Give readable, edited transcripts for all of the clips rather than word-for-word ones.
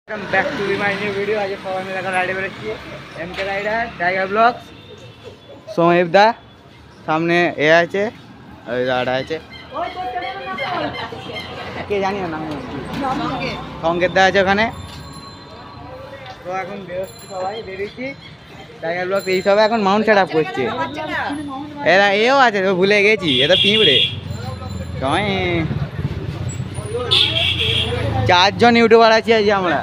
Welcome back to my new video. आज सवाल में लगा राइडर बेरছি एमके राइडर टाइगर ब्लॉग्स सोमेब दा सामने ए আছে আর দাদা আছে কে জানি না নাম সংকেত দা আছে ওখানে তো এখন বেরোচ্ছি সবাই বেরিয়েছি টাইগার ব্লগস এই সব এখন মাউন্ট সেট আপ করছে এরা এও আছে তো ভুলে গেছি এটা পিঁপড়ে সময় চারজন ইউটিউবার আছি আজ আমরা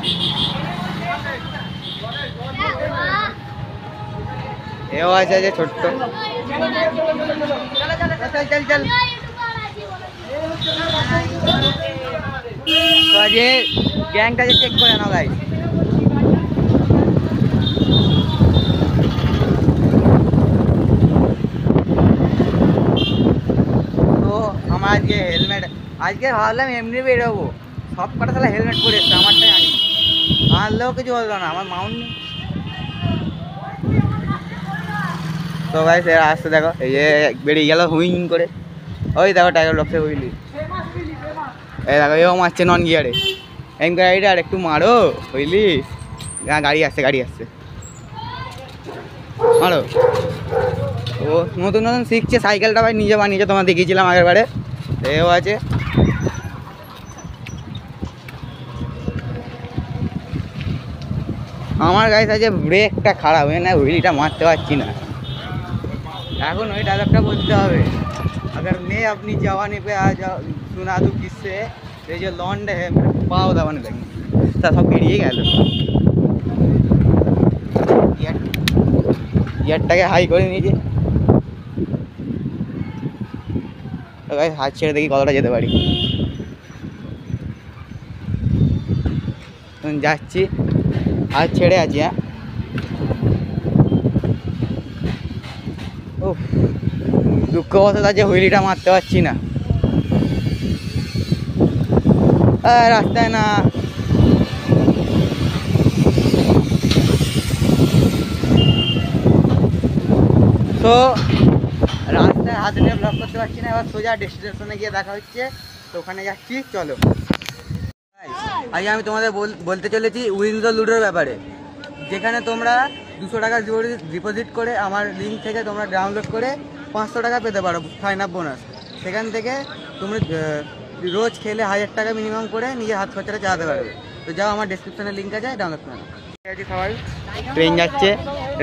এও আছে যে ছোট্ট চল চল চল তো আজ গ্যাংটা যে চেক করে নাও গাইস তো আমার আজকে হেলমেট আজকে ভাবলাম এমনি বেরোবো সব কটা তাহলে হেলমেট পরে এসছে আমারটাই আনি আনলেও কিছু বললো না আমার মাউন্ট নেই তো ভাই সে আসতে দেখো এই যে বেরিয়ে গেল হুইং করে ওই দেখো টাইগার ব্লগসে হুইলি এই দেখো এও মারছে নন গিয়ারে এম গাড়িটা আর একটু মারো হুইলি গাড়ি আসছে মারো ও নতুন নতুন শিখছে সাইকেলটা ভাই নিজে বানিয়েছে তোমার দেখিয়েছিলাম আগের বারে এও আছে আমার গাড়ি আছে ব্রেকটা খারাপ হয়ে না হুইলিটা মারতে পারছি না এখন ওই ডায়লগটা বলতে হবে अगर मैं अपनी जवानी पे आ जाओ सुना दूँ किससे ये जो लॉन्ड है मेरे पाँव दबाने लगी सब बेरिए गल ইয়ারটাকে হাই করে নিয়েছে তো গাইস হাত ছেড়ে দেখি কতটা যেতে পারি যাচ্ছি হাত ছেড়ে আছি হ্যাঁ ও দুঃখবশত আছে হুইলিটা মারতে পারছি না রাস্তায় না তো রাস্তায় হাত নিয়ে ব্লক করতে পারছি না এবার সোজা ডেস্টিনেশনে গিয়ে দেখা হচ্ছে তো ওখানে যাচ্ছি চলো আজ আমি তোমাদের বলতে চলেছি উইন দ্য লুডোর ব্যাপারে যেখানে তোমরা 200 টাকা ডিপোজিট করে আমার লিঙ্ক থেকে তোমরা ডাউনলোড করে 500 টাকা পেতে পারো সাইন আপ বোনাস সেখান থেকে তুমি রোজ খেলে 1000 টাকা মিনিমাম করে নিজের হাত খরচাটা চালাতে পারবে তো যাও আমার ডেসক্রিপশনে লিঙ্ক আছে ডাউনলোড করে নাও ঠিক আছে সবাই ট্রেন যাচ্ছে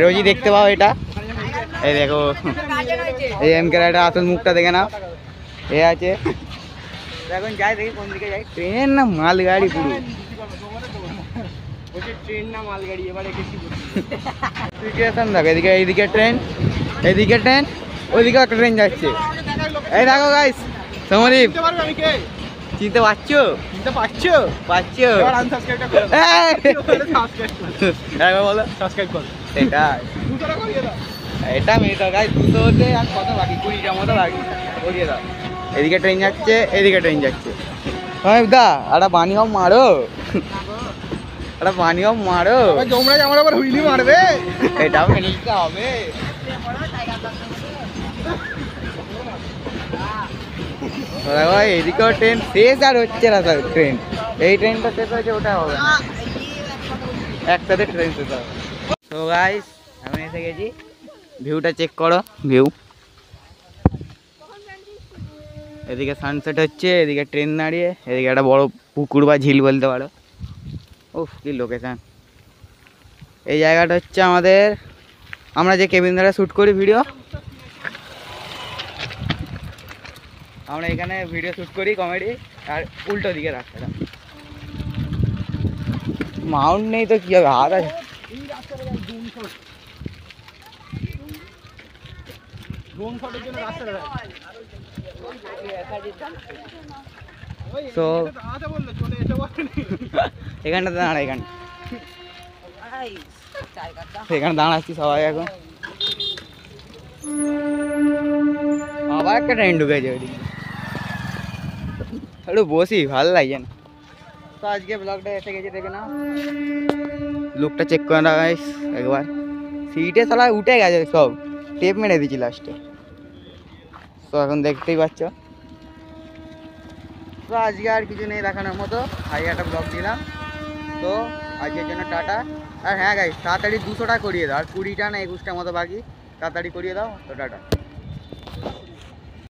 রোজই দেখতে পাও এটা এই দেখো এই এমকে রাইডার আসল মুখটা দেখে নাও এ আছে এখন যাই দেখি কোন দিকে যাই ট্রেন না মালগাড়ি পুরো ট্রেন না মালগাড়ি এবারে সিচুয়েশন দেখো এইদিকে ট্রেন ওইদিকে একটা ট্রেন যাচ্ছে এই দেখো গাইস সমদীপ চিনতে পারছো বলো সাবস্ক্রাইব করো এটা মেয়েটা গাইস 200 হতে আর কত বাকি 20টা মতো বাকি করিয়ে দাও এদিকে ট্রেন যাচ্ছে সমদীপ দা একটা বানিও মারো তোমরা আমার আবার হুইলি মারবে এটাও মেনে নিতে হবে এইদিকেও ট্রেন শেষ আর হচ্ছে না স্যার ট্রেন এই ট্রেনটা শেষ হয়েছে ওটা হবে না একসাথে ট্রেন শেষ হবে তো গাইস আমি এসে গেছি ভিউটা চেক করো ভিউ এদিকে সানসেট হচ্ছে এদিকে ট্রেন দাঁড়িয়ে এদিকে একটা বড় পুকুর বা ঝিল বলতে পারো উফ কি লোকেশান এই জায়গাটা হচ্ছে আমরা যে কেবিন দ্বারা শ্যুট করি ভিডিও আমরা এখানে ভিডিও শ্যুট করি কমেডি আর উল্টো দিকে রাস্তাটা মাউন্ট নেই তো কী হবে হাত আছে তো এখানটাতে দাঁড়া এখানে দাঁড়াচ্ছি সবাই এখন আবার একটা ট্রেন ঢুকেছে ওইদিকে একটু বসি ভালো লাগছে না তো আজকে ব্লগটা এসে গেছে দেখে না লুকটা চেক করে না গাইস একবার সিটে সালা উঠে গেছে সব টেপ মেরে দিয়েছি লাস্টে তো এখন দেখতেই পাচ্ছ তো আজকে আর কিছু নেই দেখানোর মতো আজকে একটা ব্লগ দিলাম। তো আজকের জন্য টাটা। আর হ্যাঁ গাইস, তাড়াতাড়ি 200টা করিয়ে দাও, আর 20টা না 21টা মতো বাকি, তাড়াতাড়ি করিয়ে দাও তো, টাটা।